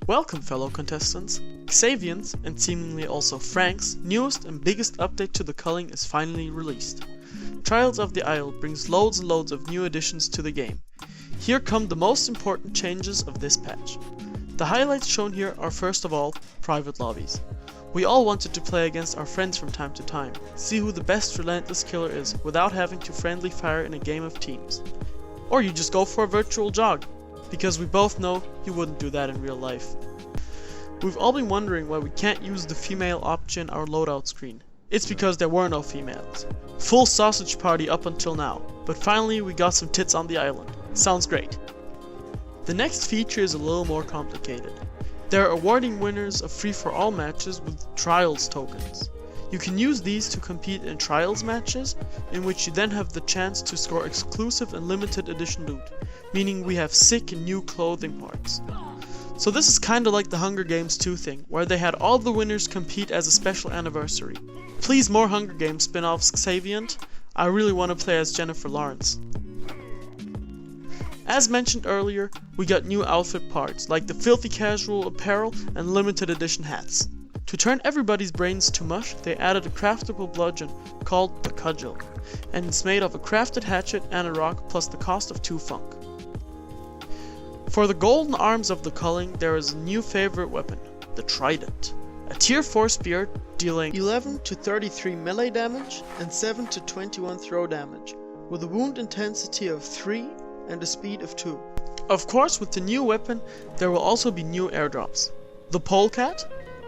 Welcome fellow contestants. Xavian's, and seemingly also Frank's, newest and biggest update to the Culling is finally released. Trials of the Isle brings loads and loads of new additions to the game. Here come the most important changes of this patch. The highlights shown here are first of all, private lobbies. We all wanted to play against our friends from time to time, see who the best relentless killer is without having to friendly fire in a game of teams. Or you just go for a virtual jog, because we both know you wouldn't do that in real life. We've all been wondering why we can't use the female option on our loadout screen. It's because there were no females. Full sausage party up until now, but finally we got some tits on the island. Sounds great. The next feature is a little more complicated. They're awarding winners of free-for-all matches with Trials tokens. You can use these to compete in Trials matches, in which you then have the chance to score exclusive and limited edition loot, meaning we have sick and new clothing parts. So this is kinda like the Hunger Games 2 thing, where they had all the winners compete as a special anniversary. Please more Hunger Games spin-offs, Xaviant. I really want to play as Jennifer Lawrence. As mentioned earlier, we got new outfit parts, like the filthy casual apparel and limited edition hats. To turn everybody's brains to mush, they added a craftable bludgeon called the Cudgel, and it's made of a crafted hatchet and a rock plus the cost of 2 funk. For the golden arms of the Culling, there is a new favorite weapon, the Trident. A tier 4 spear dealing 11 to 33 melee damage and 7 to 21 throw damage, with a wound intensity of 3 and a speed of 2. Of course, with the new weapon, there will also be new airdrops. The Polecat,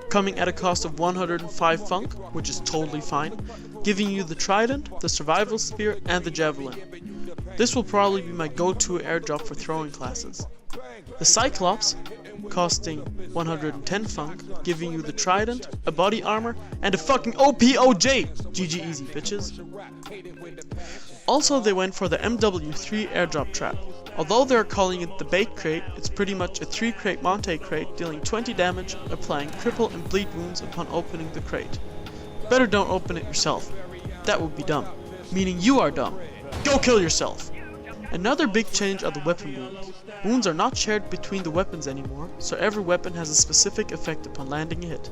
coming at a cost of 105 funk, which is totally fine, giving you the Trident, the Survival Spear, and the Javelin. This will probably be my go-to airdrop for throwing classes. The Cyclops, costing 110 funk, giving you the Trident, a body armor, and a fucking OPOJ! GG easy, bitches. Also, they went for the MW3 airdrop trap. Although they're calling it the bait crate, it's pretty much a 3 crate Monte crate dealing 20 damage, applying cripple and bleed wounds upon opening the crate. Better don't open it yourself. That would be dumb. Meaning you are dumb. Go kill yourself! Another big change are the weapon wounds. Wounds are not shared between the weapons anymore, so every weapon has a specific effect upon landing a hit,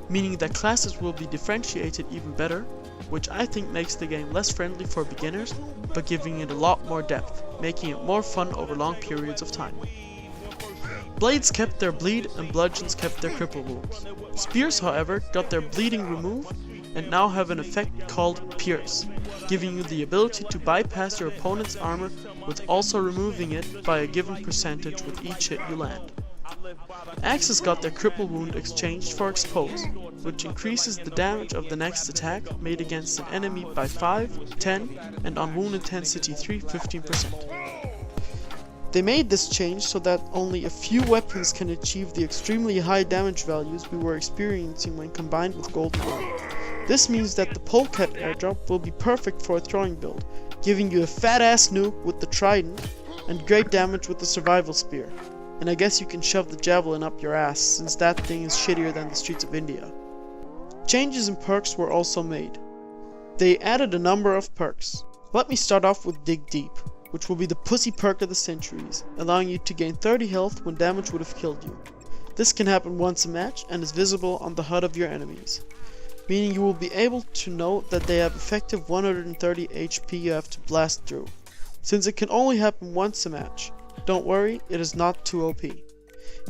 meaning that classes will be differentiated even better, which I think makes the game less friendly for beginners, but giving it a lot more depth, making it more fun over long periods of time. Blades kept their bleed and bludgeons kept their cripple wounds. Spears, however, got their bleeding removed and now have an effect called Pierce, giving you the ability to bypass your opponent's armor with also removing it by a given percentage with each hit you land. Axes got their cripple wound exchanged for Expose, which increases the damage of the next attack made against an enemy by 5, 10, and on wound intensity 3, 15%. They made this change so that only a few weapons can achieve the extremely high damage values we were experiencing when combined with Golden Arm. This means that the Polecat airdrop will be perfect for a throwing build, giving you a fat ass nuke with the Trident and great damage with the Survival Spear. And I guess you can shove the Javelin up your ass, since that thing is shittier than the streets of India. Changes in perks were also made. They added a number of perks. Let me start off with Dig Deep, which will be the pussy perk of the centuries, allowing you to gain 30 health when damage would have killed you. This can happen once a match and is visible on the HUD of your enemies, meaning you will be able to know that they have effective 130 HP you have to blast through. Since it can only happen once a match, don't worry, it is not too OP.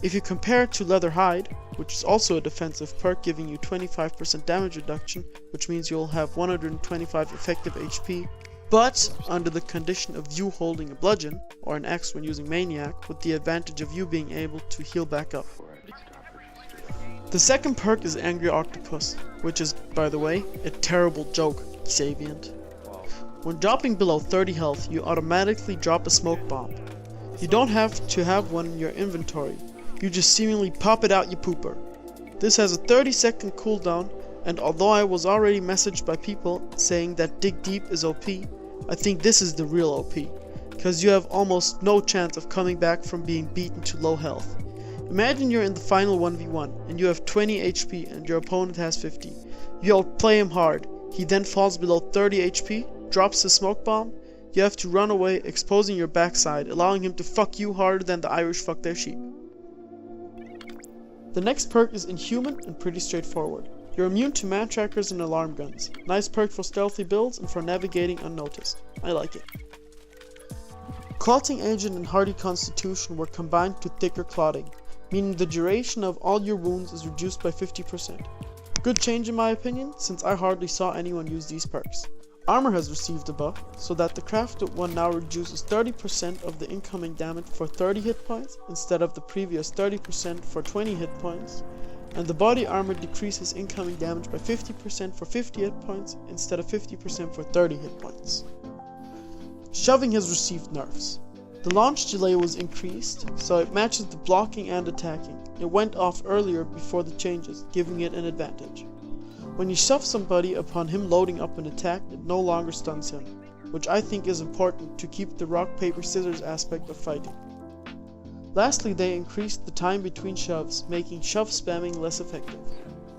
If you compare it to Leather Hide, which is also a defensive perk giving you 25% damage reduction, which means you'll have 125 effective HP, but under the condition of you holding a bludgeon, or an axe when using Maniac, with the advantage of you being able to heal back up. The second perk is Angry Octopus, which is, by the way, a terrible joke, Xaviant. When dropping below 30 health, you automatically drop a smoke bomb. You don't have to have one in your inventory, you just seemingly pop it out you pooper. This has a 30-second cooldown, and although I was already messaged by people saying that Dig Deep is OP, I think this is the real OP, cause you have almost no chance of coming back from being beaten to low health. Imagine you're in the final 1v1 and you have 20 HP and your opponent has 50. You outplay him hard, he then falls below 30 HP, drops the smoke bomb, you have to run away, exposing your backside, allowing him to fuck you harder than the Irish fuck their sheep. The next perk is Inhuman and pretty straightforward. You're immune to man trackers and alarm guns. Nice perk for stealthy builds and for navigating unnoticed. I like it. Clotting Agent and Hardy Constitution were combined to thicker clotting, meaning the duration of all your wounds is reduced by 50%. Good change in my opinion, since I hardly saw anyone use these perks. Armor has received a buff, so that the crafted one now reduces 30% of the incoming damage for 30 hit points instead of the previous 30% for 20 hit points, and the body armor decreases incoming damage by 50% for 50 hit points instead of 50% for 30 hit points. Shoving has received nerfs. The launch delay was increased, so it matches the blocking and attacking. It went off earlier before the changes, giving it an advantage. When you shove somebody upon him loading up an attack, it no longer stuns him, which I think is important to keep the rock paper scissors aspect of fighting. Lastly, they increased the time between shoves, making shove spamming less effective.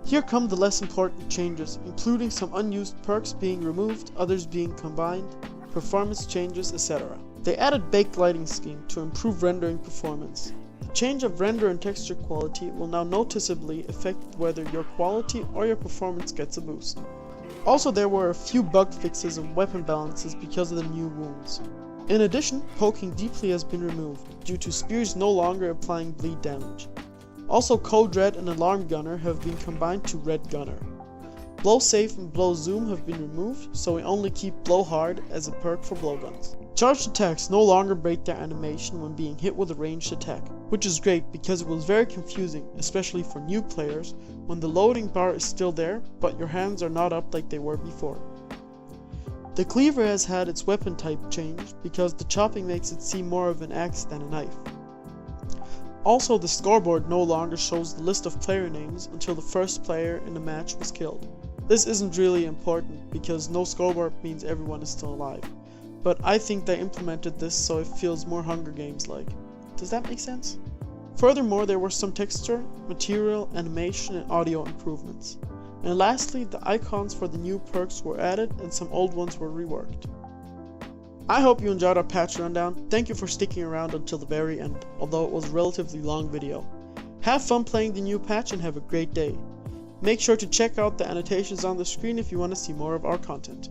Here come the less important changes, including some unused perks being removed, others being combined, performance changes, etc. They added baked lighting scheme to improve rendering performance. The change of render and texture quality will now noticeably affect whether your quality or your performance gets a boost. Also, there were a few bug fixes and weapon balances because of the new wounds. In addition, poking deeply has been removed, due to spears no longer applying bleed damage. Also, Code Red and Alarm Gunner have been combined to Red Gunner. Blow Safe and Blow Zoom have been removed, so we only keep Blow Hard as a perk for blowguns. Charged attacks no longer break their animation when being hit with a ranged attack, which is great because it was very confusing, especially for new players, when the loading bar is still there, but your hands are not up like they were before. The Cleaver has had its weapon type changed, because the chopping makes it seem more of an axe than a knife. Also, the scoreboard no longer shows the list of player names until the first player in the match was killed. This isn't really important, because no scoreboard means everyone is still alive. But I think they implemented this so it feels more Hunger Games-like. Does that make sense? Furthermore, there were some texture, material, animation, and audio improvements. And lastly, the icons for the new perks were added and some old ones were reworked. I hope you enjoyed our patch rundown. Thank you for sticking around until the very end, although it was a relatively long video. Have fun playing the new patch and have a great day. Make sure to check out the annotations on the screen if you want to see more of our content.